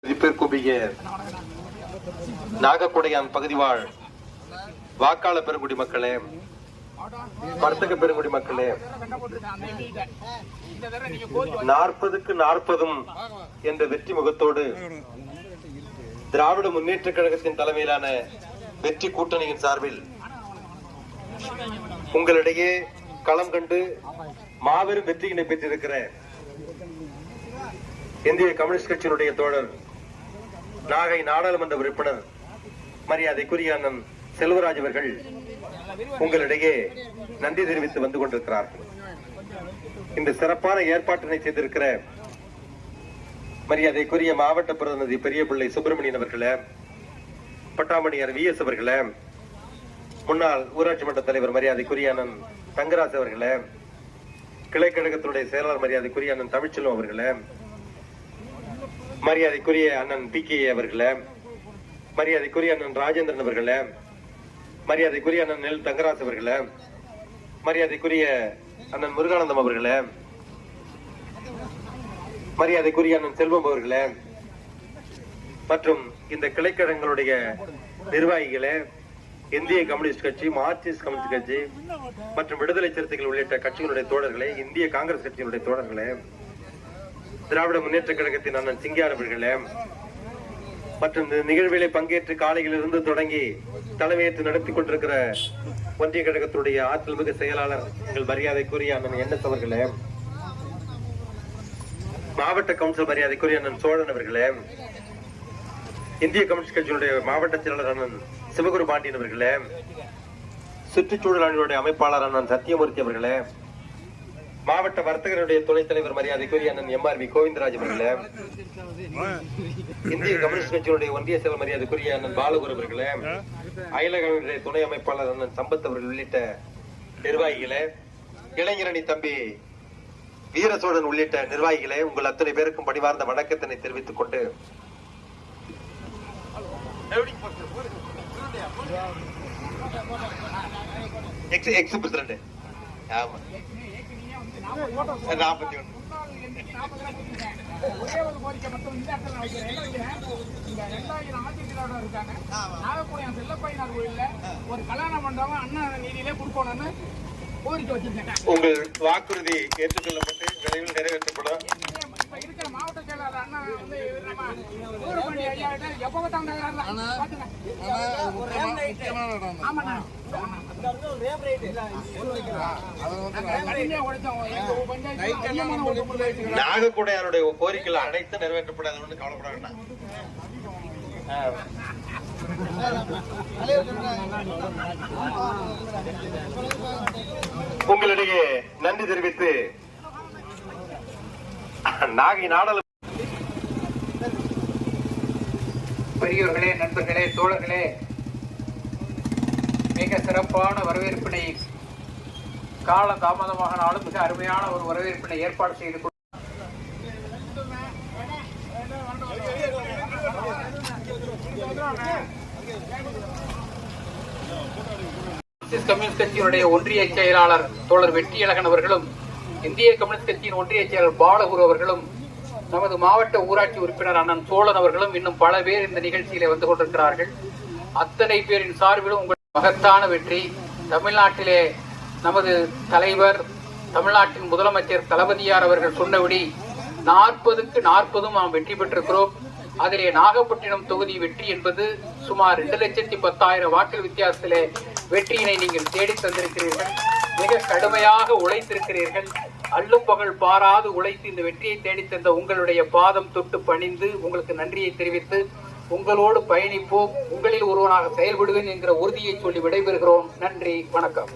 மதிப்பிற்குரிய நாகக்குடையான் பகுதி வாழ் வாக்காளர் பெருங்குடி மக்களே, வர்த்தக பெருங்குடி மக்களே, 40க்கு 40 என்ற வெற்றி முகத்தோடு திராவிட முன்னேற்ற கழகத்தின் தலைமையிலான வெற்றி கூட்டணியின் சார்பில் உங்களிடையே களம் கண்டு மாபெரும் வெற்றியினை பெற்றிருக்கிற இந்திய கம்யூனிஸ்ட் கட்சியினுடைய தோழர் நாகை நாடாளுமன்ற உறுப்பினர் மரியாதைக்குரிய அண்ணன் செல்வராஜ் அவர்கள் உங்களிடையே நன்றி தெரிவித்து வந்து கொண்டிருக்கிறார்கள். இந்த சிறப்பான ஏற்பாட்டினை செய்திருக்கிற மரியாதைக்குரிய மாவட்ட பிரதிநிதி பெரியபிள்ளை சுப்பிரமணியன் அவர்களே, பட்டாமணியார் VS அவர்களே, முன்னாள் ஊராட்சி மன்ற தலைவர் மரியாதைக்குரிய அண்ணன் தங்கராஜ் அவர்களே, கிளைக்கழகத்தினுடைய செயலாளர் மரியாதைக்குரிய அண்ணன் தமிழ்ச்செல்வம் அவர்களே, மரியாதைக்குரிய அண்ணன் PK அவர்களே, மரியாதைக்குரிய அண்ணன் ராஜேந்திரன் அவர்களே, மரியாதைக்குரிய அண்ணன் நெல் தங்கராஜ் அவர்களே, மரியாதைக்குரிய அண்ணன் முருகானந்தம் அவர்களே, மரியாதைக்குரிய அண்ணன் செல்வம் அவர்களே, மற்றும் இந்த கிளைக்கழகங்களுடைய நிர்வாகிகளே, இந்திய கம்யூனிஸ்ட் கட்சி, மார்க்சிஸ்ட் கம்யூனிஸ்ட் கட்சி மற்றும் விடுதலை சிறுத்தைகள் உள்ளிட்ட கட்சிகளுடைய தோழர்களே, இந்திய காங்கிரஸ் கட்சியினுடைய தோழர்களே, திராவிட முன்னேற்ற கழகத்தின் அண்ணன் சிங்கார் அவர்களே, மற்றும் இந்த நிகழ்விலே பங்கேற்று காலையிலிருந்து தொடங்கி தலைமையேற்று நடத்தி கொண்டிருக்கிற ஒன்றிய கழகத்துடைய ஆற்றல் மிகு செயலாளர் எங்கள் மரியாதைக்குரிய அண்ணன் NS அவர்களே, மாவட்ட கவுன்சில் மரியாதைக்குரிய அண்ணன் சோழன் அவர்களே, இந்திய கம்யூனிஸ்ட் கட்சியினுடைய மாவட்ட செயலாளர் அண்ணன் சிவகுரு பாண்டியன் அவர்களே, சுற்றுச்சூழல் அணியுடைய அமைப்பாளர் அண்ணன் சத்தியமூர்த்தி அவர்களே, மாவட்ட வர்த்தகருடைய துணைத் தலைவர் மரியாதைக்குரிய அண்ணன் MRV கோவிந்தராஜ் அவர்களே, இந்திய கம்யூனிஸ்ட் கட்சியினுடைய ஒன்றிய செயலர் மரியாதைக்குரிய அண்ணன் பாலகுரு அவர்களே, அயலகனுடைய துணை அமைப்பாளர் அண்ணன் சம்பத் அவர்கள் உள்ளிட்ட நிர்வாகிகளே, இளைஞரணி தம்பி வீரசோழன் உள்ளிட்ட நிர்வாகிகளே, உங்கள் அத்தனை பேருக்கும் பணிவார்ந்த வணக்கத்தினை தெரிவித்துக் கொண்டு எக்ஸ் பிரசிடண்ட் ஒரே ஒரு கோரிக்கை மட்டும் இந்த இடத்துல வைக்கிறேன். இந்த 2000 ஆட்சியாளர் இருக்காங்க, நாகக்குடையான் செல்லப்பையனார் கோயில்ல ஒரு கல்யாண மண்டபம் அண்ணா நீதியிலே கொடுக்கணும்னு கோரிக்கை வச்சிருக்கேன். உங்கள் வாக்குறுதி ஏற்றுக்கொள்ளப்பட்டு விரைவில் நிறைவேற்றப்படும். இப்ப இருக்கிற மாவட்ட செயலாளர் அண்ணா வந்து ஊருப்பள்ளி ஐயா எப்ப பார்த்தாங்க ஆமாண்ணா நாகக்குடையானுடைய கோரிக்கைகள் அனைத்து நிறைவேற்றப்படாது, கவலைப்பட வேண்டாம். உங்களிடையே நன்றி தெரிவித்து நாகை நாடாளுமன்ற பெரியோர்களே, நண்பர்களே, தோழர்களே, மிக சிறப்பான வரவேற்பினை கால தாமதமாகனாலும் மிக அருமையான ஒரு வரவேற்பினை ஏற்பாடு செய்து கம்யூனிஸ்ட் கட்சியினுடைய ஒன்றிய செயலாளர் தோழர் வெற்றியழகன் அவர்களும், இந்திய கம்யூனிஸ்ட் கட்சியின் ஒன்றிய செயலாளர் பாலகுரு அவர்களும், நமது மாவட்ட ஊராட்சி உறுப்பினர் அண்ணன் சோழன் அவர்களும் இன்னும் பல பேர் இந்த நிகழ்ச்சியிலே வந்து கொண்டிருக்கிறார்கள். அத்தனை பேரின் சார்பிலும் உங்கள் மகத்தான வெற்றி. தமிழ்நாட்டிலே நமது தலைவர், தமிழ்நாட்டின் முதலமைச்சர் தளபதியார் அவர்கள் சொன்னபடி 40க்கு 40 நாம் வெற்றி பெற்றிருக்கிறோம். அதிலே நாகப்பட்டினம் தொகுதி வெற்றி என்பது சுமார் 2,10,000 வாக்கு வித்தியாசத்திலே வெற்றியினை நீங்கள் தேடி தந்திருக்கிறீர்கள். மிக கடுமையாக உழைத்திருக்கிறீர்கள். அள்ளும் பகல் பாராது உழைத்து இந்த வெற்றியை தேடித்தந்த உங்களுடைய பாதம் தொட்டு பணிந்து உங்களுக்கு நன்றியை தெரிவித்து உங்களோடு பயணிப்போம், உங்களில் ஒருவனாக செயல்படுவேன் என்கிற உறுதியை சொல்லி விடைபெறுகிறோம். நன்றி, வணக்கம்.